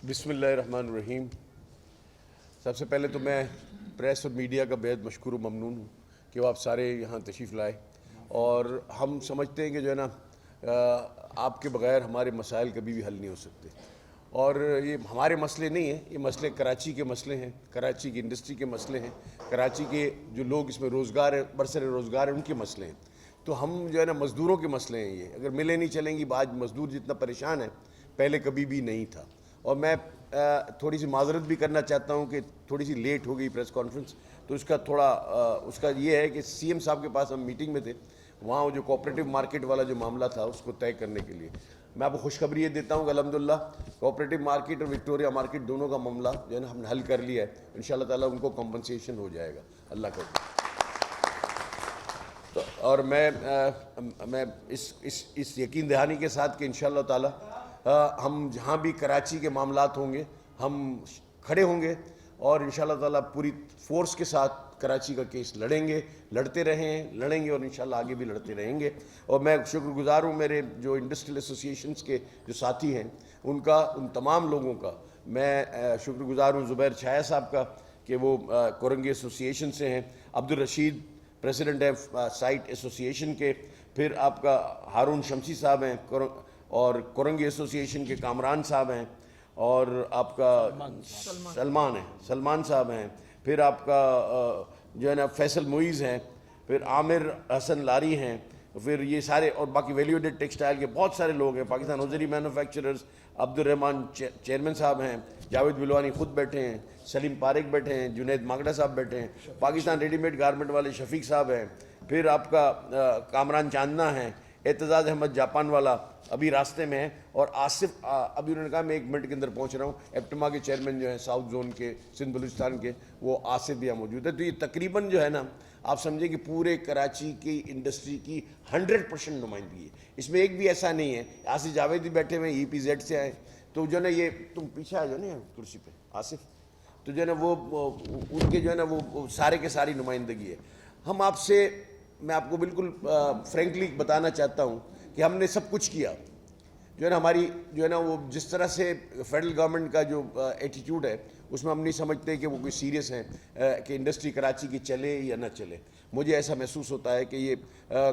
بسم اللہ الرحمن الرحیم۔ سب سے پہلے تو میں پریس اور میڈیا کا بہت مشکور و ممنون ہوں کہ وہ آپ سارے یہاں تشریف لائے، اور ہم سمجھتے ہیں کہ جو ہے نا آپ کے بغیر ہمارے مسائل کبھی بھی حل نہیں ہو سکتے، اور یہ ہمارے مسئلے نہیں ہیں، یہ مسئلے کراچی کے مسئلے ہیں، کراچی کی انڈسٹری کے مسئلے ہیں، کراچی کے جو لوگ اس میں روزگار ہے، برسر روزگار ہے، ان کے مسئلے ہیں۔ تو ہم جو ہے نا مزدوروں کے مسئلے ہیں، یہ اگر ملے نہیں چلیں گی، آج مزدور جتنا پریشان ہے پہلے کبھی بھی نہیں تھا۔ اور میں تھوڑی سی معذرت بھی کرنا چاہتا ہوں کہ تھوڑی سی لیٹ ہو گئی پریس کانفرنس، تو اس کا یہ ہے کہ سی ایم صاحب کے پاس ہم میٹنگ میں تھے، وہاں وہ جو کوآپریٹو مارکیٹ والا جو معاملہ تھا اس کو طے کرنے کے لیے میں آپ کو خوشخبری یہ دیتا ہوں کہ الحمدللہ کوآپریٹو مارکیٹ اور وکٹوریہ مارکیٹ دونوں کا معاملہ جو ہے نا ہم نے حل کر لیا ہے، انشاءاللہ تعالیٰ ان کو کمپنسیشن ہو جائے گا اللہ کا۔ اور میں اس یقین دہانی کے ساتھ کہ انشاءاللہ تعالیٰ ہم جہاں بھی کراچی کے معاملات ہوں گے ہم کھڑے ہوں گے، اور انشاءاللہ تعالیٰ پوری فورس کے ساتھ کراچی کا کیس لڑیں گے، لڑتے لڑیں گے اور انشاءاللہ آگے بھی لڑتے رہیں گے۔ اور میں شکر گزار ہوں میرے جو انڈسٹریل ایسوسیشنز کے جو ساتھی ہیں ان تمام لوگوں کا میں شکر گزار ہوں، زبیر چھایا صاحب کا کہ وہ کورنگی ایسوسیشن سے ہیں، عبد الرشید پریزیڈنٹ ہے سائٹ ایسوسیشن کے، پھر آپ کا ہارون شمسی صاحب ہیں اور کورنگی ایسوسیشن کے کامران صاحب ہیں، اور آپ کا سلمان صاحب ہیں، پھر آپ کا جو ہے نا فیصل معیز ہیں، پھر عامر حسن لاری ہیں، پھر یہ سارے اور باقی ویلیو ایڈڈ ٹیکسٹائل کے بہت سارے لوگ ہیں، پاکستان ہوزری مینوفیکچررز عبد الرحمن چیئرمین صاحب ہیں، جاوید بلوانی خود بیٹھے ہیں، سلیم پارک بیٹھے ہیں، جنید ماگڑا صاحب بیٹھے ہیں، پاکستان ریڈی میڈ گارمنٹ والے شفیق صاحب ہیں، پھر آپ کا کامران چاندنا ہیں، اعتزاز احمد جاپان والا ابھی راستے میں ہے، اور آصف ابھی انہوں نے کہا میں 1 منٹ کے اندر پہنچ رہا ہوں، ایپٹما کے چیئرمین جو ہیں ساؤتھ زون کے سندھ بلوچستان کے، وہ آصف بھی یہاں موجود ہے۔ تو یہ تقریباً جو ہے نا آپ سمجھیں کہ پورے کراچی کی انڈسٹری کی 100% نمائندگی ہے، اس میں ایک بھی ایسا نہیں ہے۔ آصف جاوید بھی بیٹھے ہوئے ہیں، EPZ سے آئے، تو جو ہے نا یہ تم پیچھے آ جاؤ نا کرسی پہ آصف، تو جو ہے نا وہ ان کے جو ہے نا وہ سارے کے ساری نمائندگی ہے۔ ہم آپ سے میں آپ کو بالکل فرینکلی بتانا چاہتا ہوں کہ ہم نے سب کچھ کیا، جو ہے نا ہماری جو ہے نا وہ جس طرح سے فیڈرل گورنمنٹ کا جو ایٹیٹیوڈ ہے اس میں ہم نہیں سمجھتے کہ وہ کوئی سیریس ہیں کہ انڈسٹری کراچی کی چلے یا نہ چلے۔ مجھے ایسا محسوس ہوتا ہے کہ یہ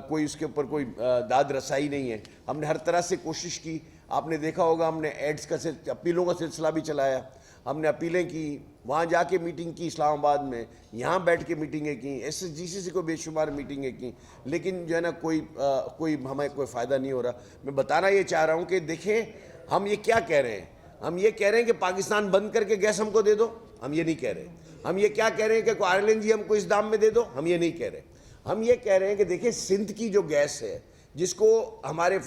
کوئی اس کے اوپر کوئی داد رسائی نہیں ہے، ہم نے ہر طرح سے کوشش کی۔ آپ نے دیکھا ہوگا ہم نے ایڈز کا اپیلوں کا سلسلہ بھی چلایا، ہم نے اپیلیں کی، وہاں جا کے میٹنگ کی اسلام آباد میں، یہاں بیٹھ کے میٹنگیں کی، SSGC کو بے شمار میٹنگیں کی، لیکن جو ہے نا کوئی ہمیں کوئی فائدہ نہیں ہو رہا۔ میں بتانا یہ چاہ رہا ہوں کہ دیکھیں ہم یہ کیا کہہ رہے ہیں، ہم یہ کہہ رہے ہیں کہ پاکستان بند کر کے گیس ہم کو دے دو، ہم یہ نہیں کہہ رہے۔ ہم یہ کیا کہہ رہے ہیں کہ کوئی LNG ہم کو اس دام میں دے دو، ہم یہ نہیں کہہ رہے۔ ہم یہ کہہ رہے ہیں کہ دیکھیں سندھ کی جو گیس ہے، جس کو ہمارے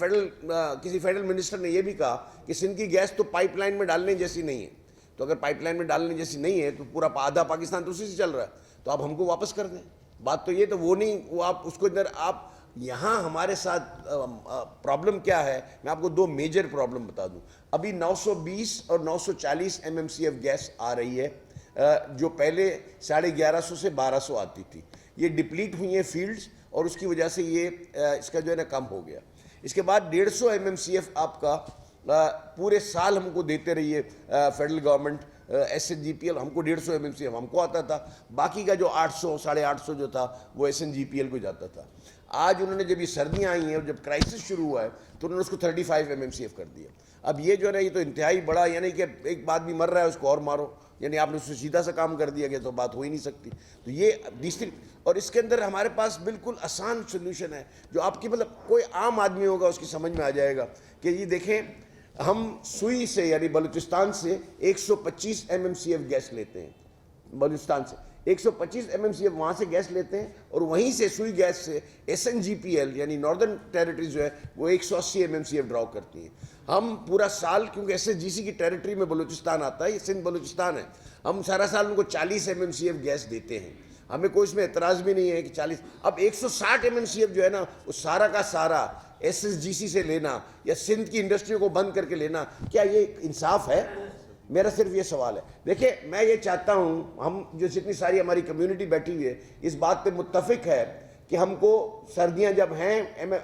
کسی فیڈرل منسٹر نے یہ بھی کہا کہ سندھ کی گیس تو پائپ لائن میں ڈالنے جیسی نہیں ہے، تو اگر پائپ لائن میں ڈالنے جیسی نہیں ہے تو پورا آدھا پاکستان تو اسی سے چل رہا ہے، تو آپ ہم کو واپس کر دیں۔ بات تو یہ تو وہ نہیں، وہ آپ اس کو ادھر آپ یہاں ہمارے ساتھ پرابلم کیا ہے، میں آپ کو 2 میجر پرابلم بتا دوں۔ ابھی 920 اور 940 MMCF گیس آ رہی ہے، جو پہلے 1150 سے 1200 آتی تھی، یہ ڈپلیٹ ہوئی ہیں فیلڈز، اور اس کی وجہ سے یہ اس کا جو ہے نا کم ہو گیا۔ اس کے بعد 150 MMCF آپ کا پورے سال ہم کو دیتے رہیے فیڈرل گورنمنٹ، SNGPL ہم کو 150 MMCF ہم کو آتا تھا، باقی کا جو 800 850 جو تھا وہ SNGPL کو جاتا تھا۔ آج انہوں نے جب یہ سردیاں آئی ہیں اور جب کرائسس شروع ہوا ہے تو انہوں نے اس کو 35 MMCF کر دیا۔ اب یہ جو ہے نا یہ تو انتہائی بڑا، یعنی کہ ایک آدمی مر رہا ہے اس کو اور مارو، یعنی آپ نے اس سے سیدھا سا کام کر دیا گیا تو بات ہو ہی نہیں سکتی۔ تو یہ تیسری، اور اس کے اندر ہمارے پاس بالکل آسان سلوشن ہے جو آپ کی مطلب کوئی عام آدمی ہوگا اس کی سمجھ میں آ جائے گا کہ یہ دیکھیں ہم سوئی سے یعنی بلوچستان سے 125 MMCF گیس لیتے ہیں، بلوچستان سے 125 MMCF وہاں سے گیس لیتے ہیں، اور وہیں سے سوئی گیس سے SNGPL یعنی ناردرن ٹیریٹریز جو ہے وہ 180 MMCF ڈراؤ کرتی ہیں۔ ہم پورا سال، کیونکہ SSGC کی ٹیریٹری میں بلوچستان آتا ہے، یہ سندھ بلوچستان ہے، ہم سارا سال ان کو 40 MMCF گیس دیتے ہیں، ہمیں کوئی اس میں اعتراض بھی نہیں ہے کہ 40۔ اب 160 MMCF جو ہے نا وہ سارا کا سارا SSGC سے لینا یا سندھ کی انڈسٹری کو بند کر کے لینا، کیا یہ انصاف ہے؟ میرا صرف یہ سوال ہے۔ دیکھیں میں یہ چاہتا ہوں، ہم جو جتنی ساری ہماری کمیونٹی بیٹھی ہوئی ہے اس بات پہ متفق ہے کہ ہم کو سردیاں جب ہیں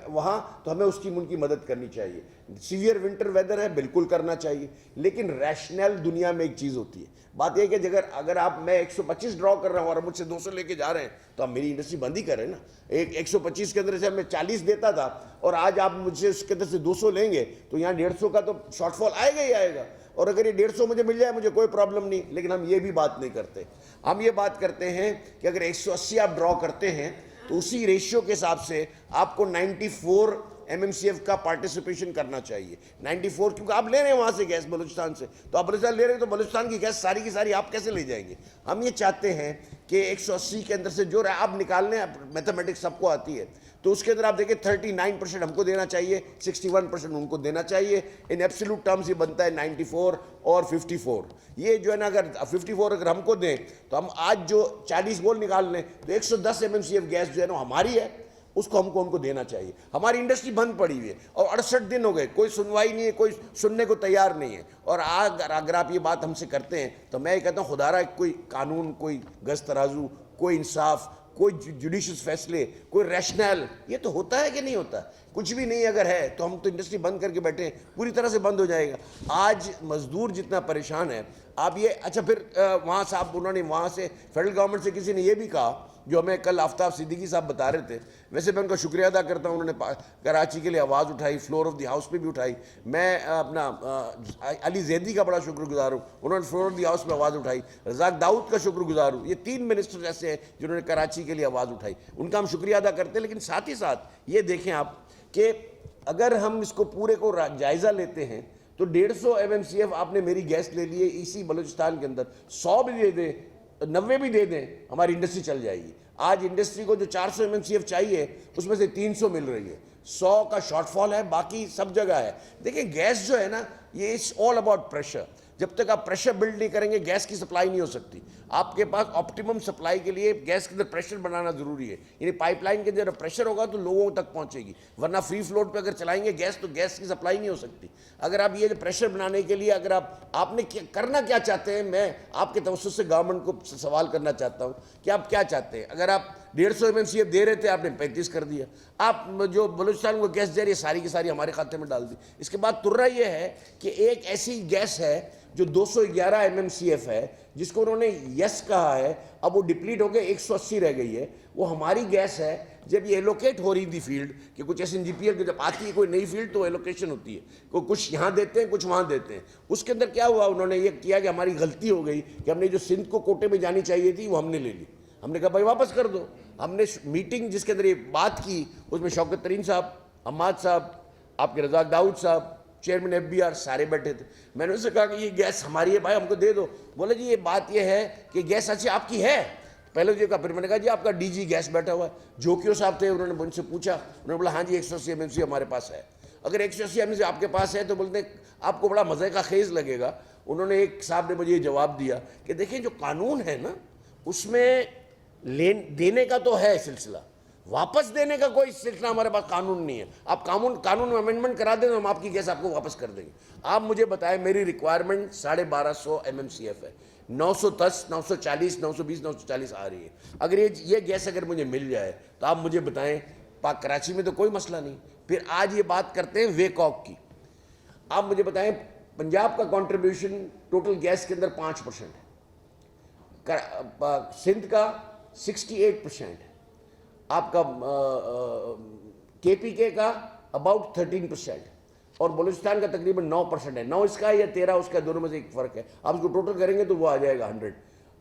وہاں تو ہمیں اس کی ان کی مدد کرنی چاہیے. سیویئر ونٹر ویدر ہے بالکل کرنا چاہیے, لیکن ریشنل دنیا میں ایک چیز ہوتی ہے. بات یہ کہ اگر آپ میں 125 ڈرا کر رہا ہوں اور مجھ سے 200 لے کے جا رہے ہیں تو آپ میری انڈسٹری بند ہی کر رہے ہیں نا. ایک 125 کے اندر سے میں 40 دیتا تھا اور آج آپ مجھ سے اس کے اندر سے 200 لیں گے تو یہاں 150 کا تو شارٹ فال آئے گا ہی آئے گا. اور اگر یہ 150 مجھے مل جائے مجھے کوئی پرابلم نہیں. لیکن ہم یہ بھی بات نہیں کرتے. ہم یہ بات کرتے ہیں کہ اگر 180 آپ ڈرا کرتے ہیں تو اسی ریشیو کے حساب سے آپ کو 94 MMCF کا پارٹیسپیشن کرنا چاہیے. 94 کیونکہ آپ لے رہے ہیں وہاں سے گیس بلوچستان سے, تو آپ بلوچستان لے رہے ہیں تو بلوچستان کی گیس ساری کی ساری آپ کیسے لے جائیں گے. ہم یہ چاہتے ہیں کہ 180 کے اندر سے جو آپ نکالنے, میتھمیٹکس سب کو آتی ہے, تو اس کے اندر آپ دیکھیں 39% ہم کو دینا چاہیے, 61% ان کو دینا چاہیے. ان ایبسولوٹ ٹرمز یہ بنتا ہے 94 اور 54. یہ جو ہے نا اگر 54 اگر ہم کو دیں تو ہم آج جو 40 بول نکال لیں تو 110 MMCF گیس جو ہے نا ہماری ہے, اس کو ہم کو ان کو دینا چاہیے. ہماری انڈسٹری بند پڑی ہوئی ہے اور 68 دن ہو گئے, کوئی سنوائی نہیں ہے, کوئی سننے کو تیار نہیں ہے. اور اگر آپ یہ بات ہم سے کرتے ہیں تو میں یہ کہتا ہوں خدا را کوئی قانون, کوئی گز ترازو, کوئی انصاف, کوئی جوڈیشس فیصلے, کوئی ریشنل, یہ تو ہوتا ہے کہ نہیں ہوتا؟ کچھ بھی نہیں اگر ہے تو ہم تو انڈسٹری بند کر کے بیٹھے ہیں, پوری طرح سے بند ہو جائے گا. آج مزدور جتنا پریشان ہے آپ یہ اچھا پھر وہاں صاحب انہوں نے وہاں سے فیڈرل گورنمنٹ سے کسی نے یہ بھی کہا جو ہمیں کل آفتاب صدیقی صاحب بتا رہے تھے. ویسے میں ان کا شکریہ ادا کرتا ہوں, انہوں نے کراچی کے لیے آواز اٹھائی, فلور آف دی ہاؤس پہ بھی اٹھائی. میں اپنا علی زیدی کا بڑا شکر گزار ہوں, انہوں نے فلور آف دی ہاؤس پہ آواز اٹھائی. رزاق داؤد کا شکر گزار ہوں. یہ 3 منسٹر ایسے ہیں جنہوں نے کراچی کے لیے آواز اٹھائی, ان کا ہم شکریہ ادا کرتے ہیں. لیکن ساتھ ہی ساتھ یہ دیکھیں آپ کہ اگر ہم اس کو پورے کو جائزہ لیتے ہیں تو 150 MMCF آپ نے میری گیس لے لیے اسی بلوچستان کے اندر, 100 بھی دے دیں, 90 بھی دے دیں, ہماری انڈسٹری چل جائے گی. آج انڈسٹری کو جو 400 MMCF چاہیے اس میں سے 300 مل رہی ہے, 100 کا شارٹ فال ہے, باقی سب جگہ ہے. دیکھیں گیس جو ہے نا یہ اٹس آل اباؤٹ پریشر. جب تک آپ پریشر بلڈ نہیں کریں گے گیس کی سپلائی نہیں ہو سکتی. آپ کے پاس آپٹیمم سپلائی کے لیے گیس کے اندر پریشر بنانا ضروری ہے. یعنی پائپ لائن کے اندر پریشر ہوگا تو لوگوں تک پہنچے گی, ورنہ فری فلوٹ پہ اگر چلائیں گے گیس تو گیس کی سپلائی نہیں ہو سکتی. اگر آپ یہ پریشر بنانے کے لیے اگر آپ نے کرنا کیا چاہتے ہیں, میں آپ کے توسط سے گورنمنٹ کو سوال کرنا چاہتا ہوں کہ آپ کیا چاہتے ہیں. اگر آپ 150 MMCF دے رہے تھے آپ نے 35 کر دیا, آپ جو بلوچستان کو گیس دے رہی ہے ساری کی ساری ہمارے کھاتے میں ڈال دی. اس کے بعد ترا یہ ہے کہ ایک ایسی گیس ہے جو 211 MMCF ہے جس کو انہوں نے یس کہا ہے, اب وہ ڈپلیٹ ہو گئے 180 رہ گئی ہے, وہ ہماری گیس ہے. جب یہ ایلوکیٹ ہو رہی تھی فیلڈ کہ کچھ SNGPL جب آتی ہے کوئی نئی فیلڈ تو ایلوکیشن ہوتی ہے, کچھ یہاں دیتے ہیں کچھ وہاں دیتے ہیں. اس کے اندر کیا ہوا, انہوں نے یہ کیا کہ ہماری غلطی ہو گئی کہ ہم نے جو سندھ کو کوٹے میں جانی چاہیے تھی وہ ہم نے لے لی. ہم نے کہا بھائی واپس کر دو. ہم نے میٹنگ جس کے اندر یہ بات کی اس میں شوکت ترین صاحب, حماد صاحب, آپ کے رزاق داؤد صاحب, چیئرمین FBR سارے بیٹھے تھے. میں نے ان سے کہا کہ یہ گیس ہماری ہے بھائی ہم کو دے دو. بولے جی یہ بات یہ ہے کہ گیس اچھی آپ کی ہے. پہلے جو کہا, پھر میں نے کہا جی آپ کا DG گیس بیٹھا ہوا ہے. جوکیو صاحب تھے, انہوں نے ان سے پوچھا, انہوں نے بولا ہاں جی 180 MMCF ہمارے پاس ہے. اگر 180 MMCF آپ کے پاس ہے تو بولتے ہیں آپ کو بڑا مزے کا خیز لگے گا. انہوں نے ایک صاحب نے مجھے یہ جواب دیا کہ دیکھیں جو قانون ہے نا اس میں دینے کا تو ہے سلسلہ, واپس دینے کا کوئی سلسلہ ہمارے پاس قانون نہیں ہے. آپ قانون میں امینڈمنٹ کرا دیں تو ہم آپ کی گیس آپ کو واپس کر دیں گے. آپ مجھے بتائیں میری ریکوائرمنٹ 1250 MMCF ہے, 910, 940, 920, 940 آ رہی ہے. اگر یہ گیس اگر مجھے مل جائے تو آپ مجھے بتائیں پاک کراچی میں تو کوئی مسئلہ نہیں. پھر آج یہ بات کرتے ہیں ویکاک کی. آپ مجھے بتائیں پنجاب کا کنٹریبیوشن ٹوٹل گیس کے اندر 5% ہے, سندھ کا 68% ہے, آپ کا KPK کا اباؤٹ 13% اور بلوچستان کا تقریباً 9% ہے. 9 اس کا یا 13 اس کا, دونوں میں سے ایک فرق ہے. آپ اس کو ٹوٹل کریں گے تو وہ آ جائے گا 100.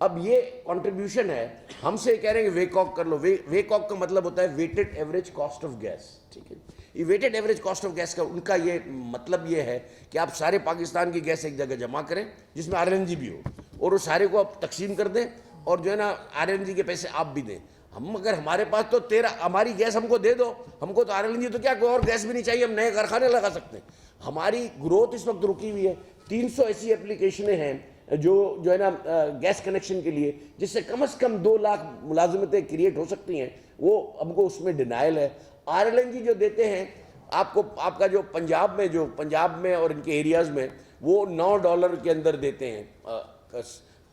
اب یہ کنٹریبیوشن ہے, ہم سے کہہ رہے ہیں کہ ویکاک کر لو. ویکاک کا مطلب ہوتا ہے weighted average cost of gas. ٹھیک ہے, یہ weighted average cost of gas کا ان کا یہ مطلب یہ ہے کہ آپ سارے پاکستان کی گیس ایک جگہ جمع کریں جس میں RLNG بھی ہو, اور وہ سارے کو آپ تقسیم کر دیں, اور جو ہے نا RLNG کے پیسے آپ بھی دیں. ہم اگر ہمارے پاس تو 13 ہماری گیس ہم کو دے دو, ہم کو تو RLNG تو کیا کوئی اور گیس بھی نہیں چاہیے, ہم نئے کارخانے لگا سکتے ہیں. ہماری گروتھ اس وقت رکی ہوئی ہے. 300 ایسی اپلیکیشنیں ہیں جو ہے نا گیس کنیکشن کے لیے, جس سے کم از کم 2 لاکھ ملازمتیں کریٹ ہو سکتی ہیں, وہ ہم کو اس میں ڈینائل ہے. RLNG جو دیتے ہیں آپ کو, آپ کا جو پنجاب میں اور ان کے ایریاز میں وہ $9 کے اندر دیتے ہیں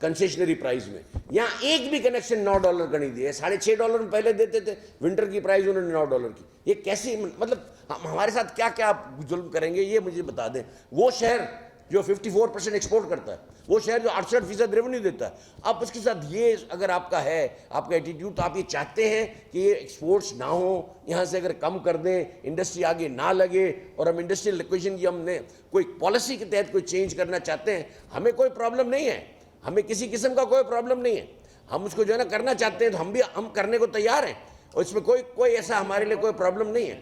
کنسیشنری پرائز میں. یہاں ایک بھی کنیکشن $9 کا نہیں دیا. $6.5 میں پہلے دیتے تھے, ونٹر کی پرائز انہوں نے $9 کی. یہ کیسی, مطلب ہمارے ساتھ کیا کیا آپ ظلم کریں گے, یہ مجھے بتا دیں. وہ شہر جو 54% ایکسپورٹ کرتا ہے, وہ شہر جو 68% ریونیو دیتا ہے, آپ اس کے ساتھ یہ اگر آپ کا ہے, آپ کا ایٹیٹیوڈ, تو آپ یہ چاہتے ہیں کہ یہ ایکسپورٹس نہ ہوں, یہاں سے اگر کم کر دیں, انڈسٹری آگے نہ لگے, اور ہم انڈسٹریل ایکویشن کی ہم نے کوئی پالیسی کے تحت کوئی چینج کرنا چاہتے ہیں, ہمیں کوئی پرابلم نہیں ہے, ہمیں کسی قسم کا کوئی پرابلم نہیں ہے. ہم اس کو جو ہے نا کرنا چاہتے ہیں تو ہم کرنے کو تیار ہیں, اور اس میں کوئی ایسا ہمارے لیے کوئی پرابلم نہیں ہے.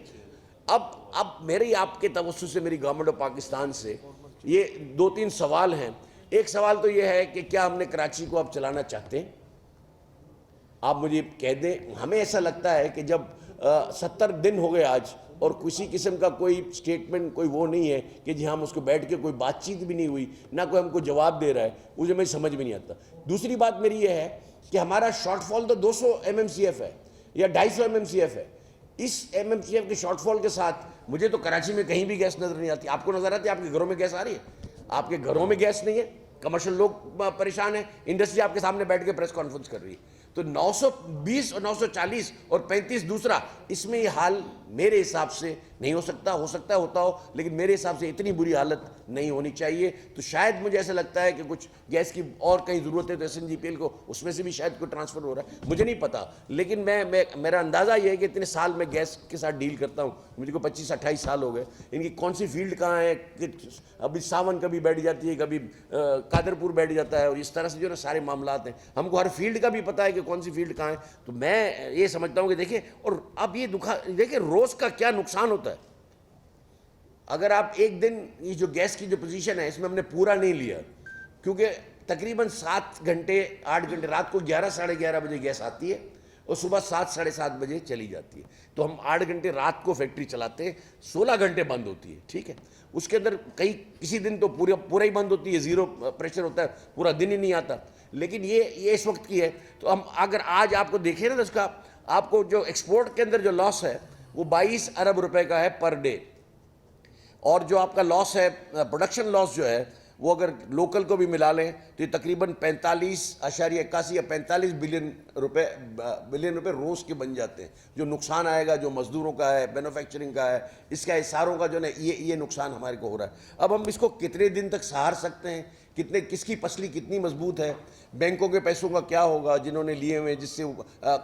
اب میری آپ کے توسط سے, میری گورنمنٹ آف پاکستان سے یہ 2-3 سوال ہیں. ایک سوال تو یہ ہے کہ کیا ہم نے کراچی کو اب چلانا چاہتے ہیں؟ آپ مجھے کہہ دیں. ہمیں ایسا لگتا ہے کہ جب 70 دن ہو گئے آج, اور کسی قسم کا کوئی سٹیٹمنٹ, کوئی وہ نہیں ہے کہ جی ہم اس کو بیٹھ کے کوئی بات چیت بھی نہیں ہوئی, نہ کوئی ہم کو جواب دے رہا ہے, مجھے میں سمجھ میں نہیں آتا. دوسری بات میری یہ ہے کہ ہمارا شارٹ فال تو 200 MMCF ہے یا 250 MMCF ہے. اس MMCF کے شارٹ فال کے ساتھ مجھے تو کراچی میں کہیں بھی گیس نظر نہیں آتی. آپ کو نظر آتی ہے؟ آپ کے گھروں میں گیس آ رہی ہے؟ آپ کے گھروں میں گیس نہیں ہے, کمرشل لوگ پریشان ہیں, انڈسٹری آپ کے سامنے بیٹھ کے پریس کانفرنس کر رہی ہے. تو 920 اور 940 اور 35 دوسرا, اس میں یہ حال میرے حساب سے نہیں ہو سکتا ہے ہوتا ہو, لیکن میرے حساب سے اتنی بری حالت نہیں ہونی چاہیے. تو شاید مجھے ایسا لگتا ہے کہ کچھ گیس کی اور کہیں ضرورت ہے تو SNGPL کو اس میں سے بھی شاید کوئی ٹرانسفر ہو رہا ہے, مجھے نہیں پتا. لیکن میرا اندازہ یہ ہے کہ اتنے سال میں گیس کے ساتھ ڈیل کرتا ہوں, مجھے کو 25-28 سال ہو گئے. ان کی کون سی فیلڈ کہاں ہے, کہ ابھی ساون کبھی بیٹھ جاتی ہے, کبھی قادرپور بیٹھ جاتا ہے, اور اس طرح سے جو ہے سارے معاملات ہیں. ہم کو ہر فیلڈ کا بھی پتہ ہے کہ کون سی فیلڈ کہاں ہے. تو میں یہ سمجھتا ہوں کہ دیکھیں, اور اب یہ دیکھیں روز کا کیا نقصان ہوتا ہے. اگر آپ ایک دن یہ جو گیس کی جو پوزیشن ہے, اس میں ہم نے پورا نہیں لیا, کیونکہ تقریباً 7 گھنٹے 8 گھنٹے, رات کو 11-11:30 بجے گیس آتی ہے اور صبح 7-7:30 بجے چلی جاتی ہے. تو ہم 8 گھنٹے رات کو فیکٹری چلاتے ہیں, 16 گھنٹے بند ہوتی ہے, ٹھیک ہے. اس کے اندر کسی دن تو پورا ہی بند ہوتی ہے, زیرو پریشر ہوتا ہے, پورا دن ہی نہیں آتا. لیکن یہ اس وقت کی ہے. تو ہم اگر آج آپ کو دیکھیں نا, تو اس کا آپ کو جو ایکسپورٹ کے اندر جو لاس ہے وہ 22 ارب روپے کا ہے پر ڈے, اور جو آپ کا لاس ہے, پروڈکشن لاس جو ہے, وہ اگر لوکل کو بھی ملا لیں تو یہ تقریباً 45.81 یا 45 بلین روپے روز کے بن جاتے ہیں. جو نقصان آئے گا, جو مزدوروں کا ہے, مینوفیکچرنگ کا ہے, اس کا اشاروں کا جو ہے یہ نقصان ہمارے کو ہو رہا ہے. اب ہم اس کو کتنے دن تک سہار سکتے ہیں, کس کی پسلی کتنی مضبوط ہے, بینکوں کے پیسوں کا کیا ہوگا جنہوں نے لیے ہوئے, جس سے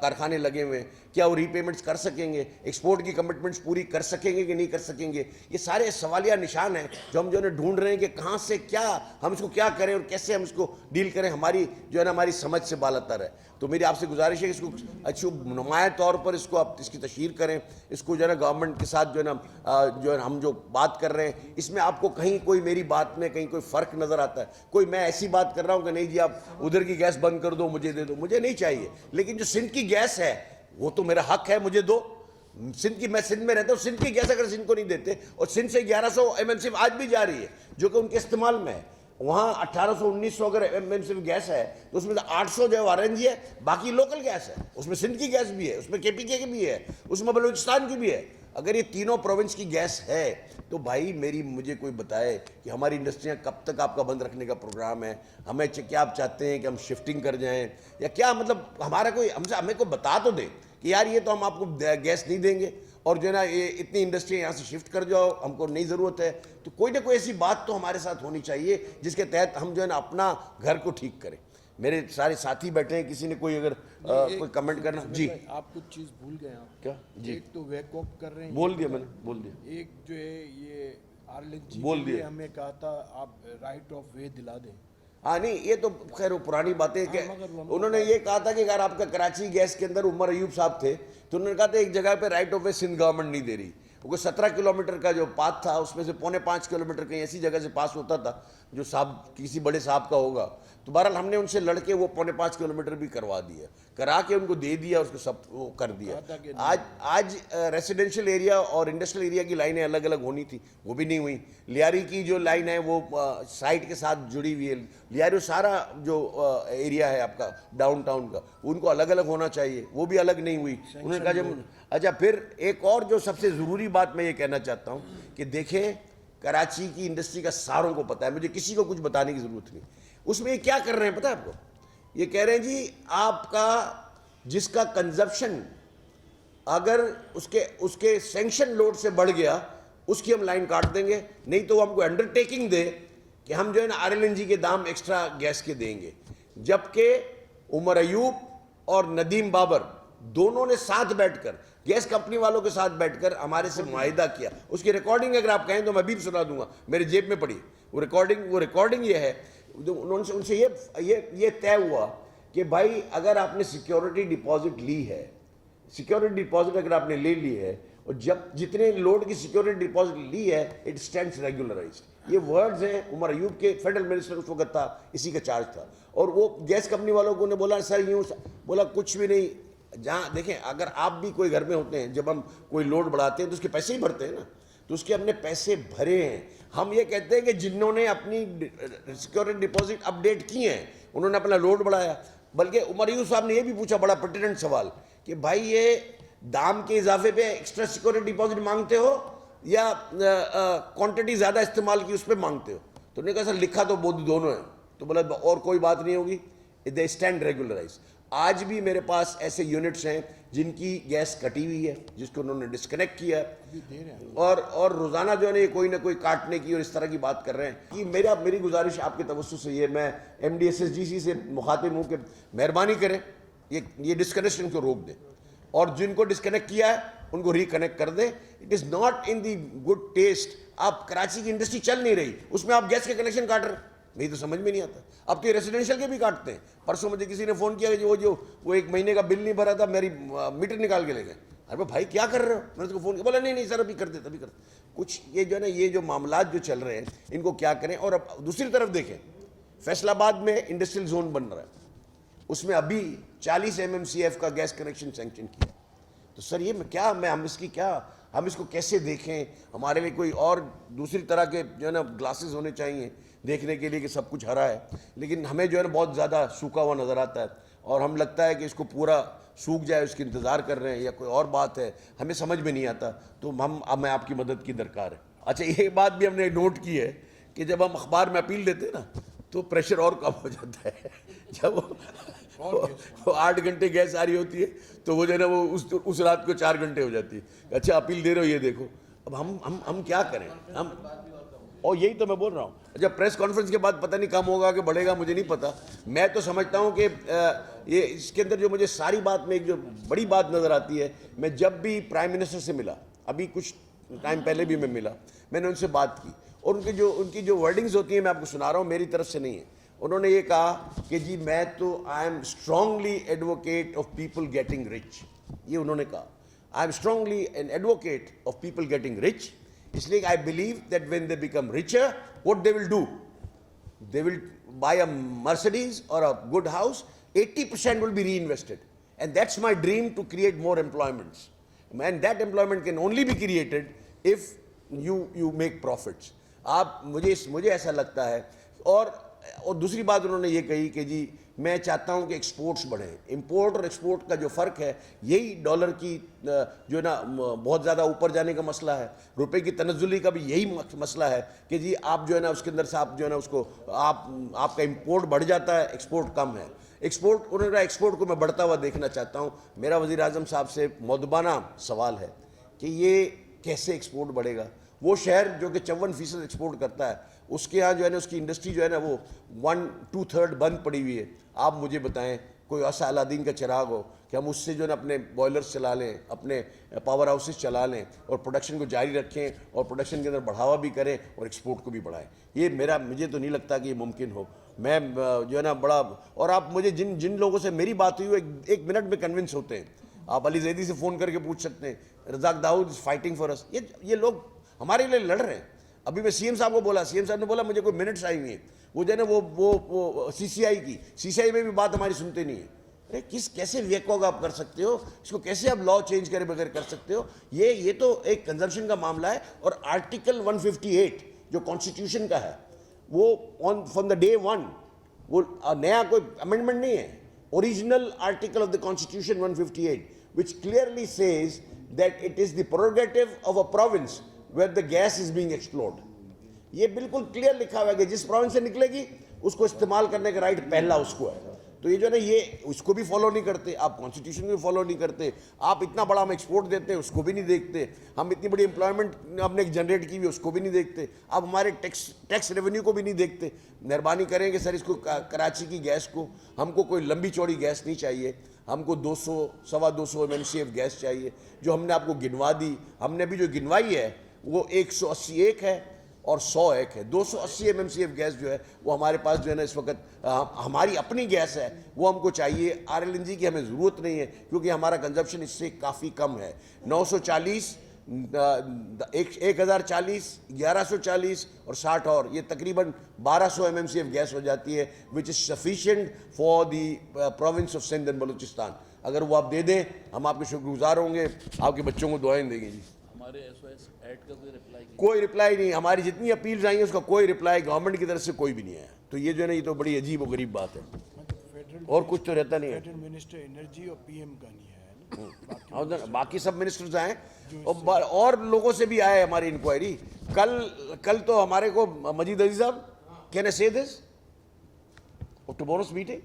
کارخانے لگے ہوئے, کیا وہ ری پیمنٹس کر سکیں گے, ایکسپورٹ کی کمٹمنٹس پوری کر سکیں گے کہ نہیں کر سکیں گے. یہ سارے سوالیہ نشان ہیں جو ہم جو ہے ڈھونڈ رہے ہیں کہ کہاں سے کیا ہم اس کو کیا کریں اور کیسے ہم اس کو ڈیل کریں, ہماری جو ہے نا ہماری سمجھ سے بالاتر ہے. تو میری آپ سے گزارش ہے کہ اس کو اچھی نمایاں طور پر اس کو آپ اس کی تشہیر کریں, اس کو جو ہے نا گورنمنٹ کے ساتھ جو ہے نا ہم جو بات کر رہے ہیں, اس میں آپ کو کہیں کوئی میری بات میں کہیں کوئی فرق نظر آتا ہے, کوئی میں ایسی بات کر رہا ہوں کہ نہیں جی آپ ادھر کی گیس بند کر دو, مجھے دے دو, مجھے نہیں چاہیے. لیکن جو سندھ کی گیس ہے وہ تو میرا حق ہے, مجھے دو. میں سندھ میں رہتا ہوں, سندھ کی گیس اگر سندھ کو نہیں دیتے, اور سندھ سے 1100 MMCF آج بھی جا رہی ہے جو کہ ان کے استعمال میں ہے, وہاں 1800-1900 اگر MMCF گیس ہے تو اس میں 800 جو ہے RNG ہے, باقی لوکل گیس ہے. اس میں سندھ کی گیس بھی ہے, اس میں KPK کی بھی ہے, اس میں بلوچستان کی بھی ہے. اگر یہ تینوں پروونس کی گیس ہے تو بھائی مجھے کوئی بتائے کہ ہماری انڈسٹریاں کب تک آپ کا بند رکھنے کا پروگرام ہے. کیا آپ چاہتے ہیں کہ ہم شفٹنگ کر جائیں, یا کیا مطلب ہمارا کوئی ہمیں کوئی بتا تو دے کہ یار یہ تو ہم آپ کو گیس نہیں دیں گے, اور جو ہے نا یہ اتنی انڈسٹری یہاں سے شفٹ کر جاؤ, ہم کو نہیں ضرورت ہے. تو کوئی نہ کوئی ایسی بات تو ہمارے ساتھ ہونی چاہیے جس کے تحت ہم جو ہے نا اپنا گھر کو ٹھیک کریں. میرے سارے ساتھی بیٹھے ہیں, کسی نے کوئی اگر کوئی کمنٹ کرنا. جی آپ کچھ چیز بھول گئے آپ. کیا؟ جی ایک تو ویک واک کر رہے ہیں, بول دیا میں نے, بول دیا. ایک جو ہے یہ RLNG بول کے لیے دیا. ہمیں کہا تھا آپ رائٹ آف وے دلا دیں. ہاں نہیں, یہ تو خیر وہ پرانی باتیں کہ انہوں نے یہ کہا تھا کہ اگر آپ کا کراچی گیس کے اندر عمر ایوب صاحب تھے تو انہوں نے کہا تھا ایک جگہ پہ right of way Sindh government نہیں دے رہی. وہ 17 کلومیٹر کا جو پاتھ تھا اس میں سے 4.25 کلومیٹر کہیں ایسی جگہ سے پاس ہوتا تھا جو صاحب کسی بڑے صاحب کا ہوگا. تو بہرحال ہم نے ان سے لڑ کے وہ 4.5 کلومیٹر بھی کروا دیا, کرا کے ان کو دے دیا, اس کو سب وہ کر دیا. آج ریسیڈنشل ایریا اور انڈسٹریل ایریا کی لائنیں الگ الگ ہونی تھی, وہ بھی نہیں ہوئی. لیاری کی جو لائن ہے وہ سائٹ کے ساتھ جڑی ہوئی ہے. لیاری سارا جو ایریا ہے آپ کا ڈاؤن ٹاؤن کا, ان کو الگ الگ ہونا چاہیے, وہ بھی الگ نہیں ہوئی. انہوں نے کہا جب اچھا. پھر ایک اور جو سب سے ضروری بات میں یہ کہنا چاہتا ہوں کہ دیکھیں کراچی کی انڈسٹری کا ساروں کو پتہ ہے, مجھے کسی کو کچھ بتانے کی ضرورت نہیں. اس میں یہ کیا کر رہے ہیں پتہ ہے آپ کو, یہ کہہ رہے ہیں جی آپ کا جس کا کنزپشن اگر اس کے سینکشن لوڈ سے بڑھ گیا اس کی ہم لائن کاٹ دیں گے, نہیں تو وہ ہم کو انڈرٹیکنگ دے کہ ہم جو ہے نا RLNG کے دام ایکسٹرا گیس کے دیں گے. جبکہ عمر ایوب اور ندیم بابر دونوں نے ساتھ بیٹھ کر گیس کمپنی والوں کے ساتھ بیٹھ کر ہمارے سے معاہدہ کیا. اس کی ریکارڈنگ اگر آپ کہیں تو میں بھی سنا دوں گا, میرے جیب میں پڑی وہ ریکارڈنگ یہ ہے. ان سے یہ طے ہوا کہ بھائی اگر آپ نے سیکیورٹی ڈپازٹ لی ہے, سیکیورٹی ڈپازٹ اگر آپ نے لے لی ہے اور جتنے لوڈ کی سیکیورٹی ڈپازٹ لی ہے اٹ اسٹینڈس ریگولرائز. یہ ورڈز ہیں عمر ایوب کے, فیڈرل منسٹر اس وقت تھا, اسی کا چارج تھا. اور وہ گیس کمپنی والوں کو نے بولا سر یوں, بولا کچھ بھی نہیں. جہاں دیکھیں اگر آپ بھی کوئی گھر میں ہوتے ہیں, جب ہم کوئی لوڈ بڑھاتے ہیں تو اس کے پیسے ہی بھرتے ہیں نا, تو اس کے ہم نے پیسے بھرے ہیں. ہم یہ کہتے ہیں کہ جنہوں نے اپنی سیکیورٹی ڈپازٹ اپڈیٹ کی ہیں انہوں نے اپنا لوڈ بڑھایا. بلکہ عمر ایوب صاحب نے یہ بھی پوچھا بڑا پرٹیننٹ سوال کہ بھائی یہ دام کے اضافے پہ ایکسٹرا سیکیورٹی ڈپازٹ مانگتے ہو یا کوانٹٹی زیادہ استعمال کی اس پہ مانگتے ہو؟ تو نے کہا سر لکھا تو دونوں ہیں. تو بولا اور کوئی بات نہیں ہوگی, دے اسٹینڈ ریگولرائز. آج بھی میرے پاس ایسے یونٹس ہیں جن کی گیس کٹی ہوئی ہے, جس کو انہوں نے ڈسکنیکٹ کیا ہے, اور روزانہ جو ہے نا کوئی نہ کوئی کاٹنے کی اور اس طرح کی بات کر رہے ہیں. کہ میری گزارش آپ کے توسط سے یہ, میں MDSSGC سے مخاطب ہوں کہ مہربانی کریں یہ ڈسکنیکشن کو روک دیں, اور جن کو ڈسکنیکٹ کیا ہے ان کو ریکنیکٹ کر دیں. It is not in the good test. آپ کراچی کی انڈسٹری چل نہیں رہی, اس میں آپ گیس کے کنیکشن کاٹ رہے ہیں, نہیں تو سمجھ میں نہیں آتا. اب تو یہ ریزیڈینشیل کے بھی کاٹتے ہیں. پرسوں مجھے کسی نے فون کیا کہ وہ ایک مہینے کا بل نہیں بھرا تھا, میری میٹر نکال کے لے گئے. ارے بھائی کیا کر رہے ہو؟ میں نے اس کو فون کیا, بولا نہیں سر ابھی کرتے ابھی کرتے. کچھ یہ جو ہے نا یہ جو معاملات جو چل رہے ہیں ان کو کیا کریں. اور اب دوسری طرف دیکھیں, فیصل آباد میں انڈسٹریل زون بن رہا ہے, اس میں ابھی 40 MMCF کا گیس کنیکشن سینکشن کیا. تو سر یہ کیا, ہم اس کو کیسے دیکھیں؟ ہمارے لیے کوئی اور دوسری طرح کے جو ہے نا گلاسز ہونے چاہیے دیکھنے کے لیے کہ سب کچھ ہرا ہے, لیکن ہمیں جو ہے نا بہت زیادہ سوکھا ہوا نظر آتا ہے, اور ہم لگتا ہے کہ اس کو پورا سوکھ جائے اس کی انتظار کر رہے ہیں یا کوئی اور بات ہے, ہمیں سمجھ میں نہیں آتا. تو ہمیں آپ کی مدد کی درکار ہے. اچھا یہ بات بھی ہم نے نوٹ کی ہے کہ جب ہم اخبار میں اپیل دیتے ہیں نا تو پریشر اور کم ہو جاتا ہے. جب وہ 8 گھنٹے گیس آ رہی ہوتی ہے تو وہ جو ہے نا وہ اس رات کو 4 گھنٹے ہو جاتی ہے. اچھا اپیل دے رہے ہو یہ دیکھو. اب ہم کیا کریں؟ اور یہی تو میں بول رہا ہوں. جب پریس کانفرنس کے بعد پتہ نہیں کم ہوگا کہ بڑھے گا, مجھے نہیں پتا. میں تو سمجھتا ہوں کہ یہ اس کے اندر جو مجھے ساری بات میں ایک جو بڑی بات نظر آتی ہے, میں جب بھی پرائم منسٹر سے ملا, ابھی کچھ ٹائم پہلے بھی میں ملا, میں نے ان سے بات کی, اور ان کی جو ورڈنگز ہوتی ہیں میں آپ کو سنا رہا ہوں, میری طرف سے نہیں ہے. انہوں نے یہ کہا کہ جی میں تو I am strongly advocate of people getting rich. یہ انہوں نے کہا, I am strongly an advocate of people getting rich. اس لیے I believe that when they become richer, what they will do? They will buy a Mercedes or a good house, 80% will be reinvested. And that's my dream, to create more employments. And that employment can only be created if you make profits. مجھے ایسا لگتا ہے. اور دوسری بات انہوں نے یہ کہی کہ جی میں چاہتا ہوں کہ ایکسپورٹس بڑھیں. امپورٹ اور ایکسپورٹ کا جو فرق ہے یہی ڈالر کی جو ہے نا بہت زیادہ اوپر جانے کا مسئلہ ہے, روپے کی تنزلی کا بھی یہی مسئلہ ہے کہ جی آپ جو ہے نا اس کے اندر سے آپ جو ہے نا اس کو آپ کا امپورٹ بڑھ جاتا ہے, ایکسپورٹ کم ہے. ایکسپورٹ کو میں بڑھتا ہوا دیکھنا چاہتا ہوں. میرا وزیر اعظم صاحب سے مؤدبانہ سوال ہے کہ یہ کیسے ایکسپورٹ بڑھے گا؟ وہ شہر جو کہ 54% ایکسپورٹ کرتا ہے, اس کے ہاں جو ہے نا اس کی انڈسٹری جو ہے نا وہ 1/2 بند پڑی ہوئی ہے. آپ مجھے بتائیں کوئی ایسا الادین کا چراغ ہو کہ ہم اس سے جو ہے نا اپنے بوائلرز چلا لیں, اپنے پاور ہاؤسز چلا لیں, اور پروڈکشن کو جاری رکھیں, اور پروڈکشن کے اندر بڑھاوا بھی کریں, اور ایکسپورٹ کو بھی بڑھائیں. یہ مجھے تو نہیں لگتا کہ یہ ممکن ہو. میں جو ہے نا بڑا, اور آپ مجھے جن لوگوں سے میری بات ہوئی وہ 1 منٹ میں کنونس ہوتے ہیں. آپ علی زیدی سے فون کر کے پوچھ سکتے ہیں, رزاق داؤد از فائٹنگ فار اس. یہ لوگ ہمارے لیے لڑ رہے ہیں. ابھی میں CM صاحب کو بولا, CM صاحب نے بولا مجھے کوئی منٹس آئی ہوئی ہیں, وہ جو ہے نا وہ CCI میں بھی بات ہماری سنتے نہیں ہیں. ارے کیسے ویکوگ آپ کر سکتے ہو اس کو؟ کیسے آپ لا چینج کرے بغیر کر سکتے ہو؟ یہ تو ایک کنزمپشن کا معاملہ ہے. اور آرٹیکل 158 جو کانسٹیٹیوشن کا ہے وہ فرام دا ڈے 1 وہ نیا کوئی امینڈمنٹ نہیں ہے. Original article of the constitution 158 which clearly says that it is the prerogative of a province where the gas is being explored. یہ بالکل کلیئر لکھا ہوا ہے کہ جس پروونس سے نکلے گی اس کو استعمال کرنے کا رائٹ پہلا اس کو ہے. تو یہ جو ہے نا یہ اس کو بھی فالو نہیں کرتے, آپ کانسٹیٹیوشن کو بھی فالو نہیں کرتے, آپ اتنا بڑا ہم ایکسپورٹ دیتے ہیں اس کو بھی نہیں دیکھتے, ہم اتنی بڑی امپلائمنٹ ہم نے جنریٹ کی ہوئی اس کو بھی نہیں دیکھتے, آپ ہمارے ٹیکس ریونیو کو بھی نہیں دیکھتے. مہربانی کریں کہ سر اس کو کراچی کی گیس کو, ہم کو کوئی لمبی چوڑی گیس نہیں چاہیے, ہم کو 200 سوا 200 MMCF گیس چاہیے جو ہم نے آپ کو گنوا دی. ہم نے ابھی جو گنوائی ہے وہ 181 ہے اور 101 ہے. 280 MMCF گیس جو ہے وہ ہمارے پاس جو ہے نا اس وقت ہماری اپنی گیس ہے, وہ ہم کو چاہیے. RLNG کی ہمیں ضرورت نہیں ہے کیونکہ ہمارا کنزمپشن اس سے کافی کم ہے. 940 1040 1140 اور 60 اور یہ تقریباً 1200 MMCF گیس ہو جاتی ہے which is sufficient for the province of Sindh and Balochistan. اگر وہ آپ دے دیں ہم آپ کے شکر گزار ہوں گے, آپ کے بچوں کو دعائیں دیں گے. جی ہمارے SOS ایڈ کا کوئی رپلائی نہیں, ہماری جتنی اپیلز آئی ہیں اس کا کوئی رپلائی گورنمنٹ کی طرف سے کوئی بھی نہیں آیا. تو یہ جو ہے نا یہ تو بڑی عجیب و غریب بات ہے, اور کچھ تو رہتا نہیں ہے. فیڈرل منسٹر انرجی اور PM کا نہیں ہے باقی سب منسٹرز آئیں اور لوگوں سے بھی آئے ہماری انکوائری. کل تو ہمارے کو مجید عزیز صاحب کین آئی سے دس ٹموروز میٹنگ,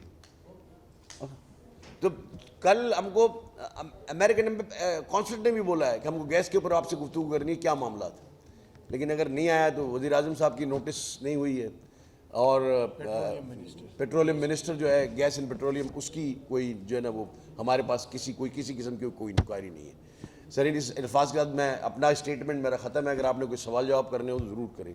تو کل ہم کو امریکن کانسلٹ نے بھی بولا ہے کہ ہم کو گیس کے اوپر آپ سے گفتگو کرنی ہے, کیا معاملات. لیکن اگر نہیں آیا تو وزیر اعظم صاحب کی نوٹس نہیں ہوئی ہے, اور پیٹرولیم منسٹر جو ہے گیس اینڈ پیٹرولیم اس کی کوئی جو ہے نا وہ ہمارے پاس کسی قسم کی کوئی انکوائری نہیں ہے. سر اس الفاظ کے بعد میں اپنا اسٹیٹمنٹ میرا ختم ہے, اگر آپ نے کوئی سوال جواب کرنے ہو تو ضرور کریں.